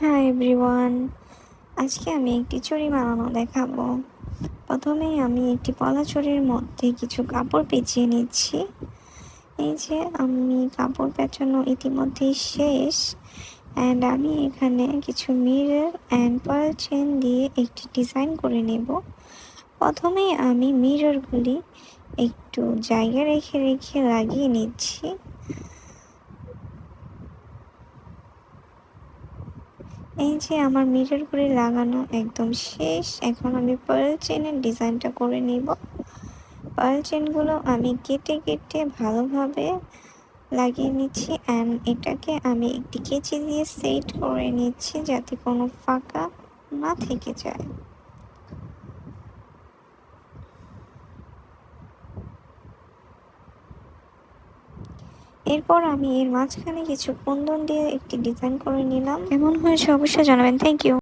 Hi everyone, আজকে আমি একটি চুড়ি বানানো দেখাবো। প্রথমেই আমি একটি পলা চুড়ির মধ্যে কিছু কাপড় পেঁচিয়ে নিচ্ছি। এই যে আমি কাপড় পেঁচানো ইতিমধ্যেই শেষ। আমি এখানে কিছু মিরর অ্যান্ড পার্ল চেন দিয়ে একটি ডিজাইন করে নেব। প্রথমেই আমি মিররগুলি একটু জায়গা রেখে রেখে লাগিয়ে নিচ্ছি। এই যে আমার মিররগুলি লাগানো একদম শেষ। এখন আমি পার্ল চেনের ডিজাইনটা করে নিব। পার্ল চেনগুলো আমি কেটে কেটে ভালোভাবে লাগিয়ে নিচ্ছি এটাকে আমি একটি কেচি দিয়ে সেট করে নিচ্ছি যাতে কোনো ফাঁকা না থেকে যায়। এরপর আমি এর মাঝখানে কিছু কুন্দন দিয়ে একটি ডিজাইন করে নিলাম। কেমন হয়েছে অবশ্যই জানাবেন। Thank you.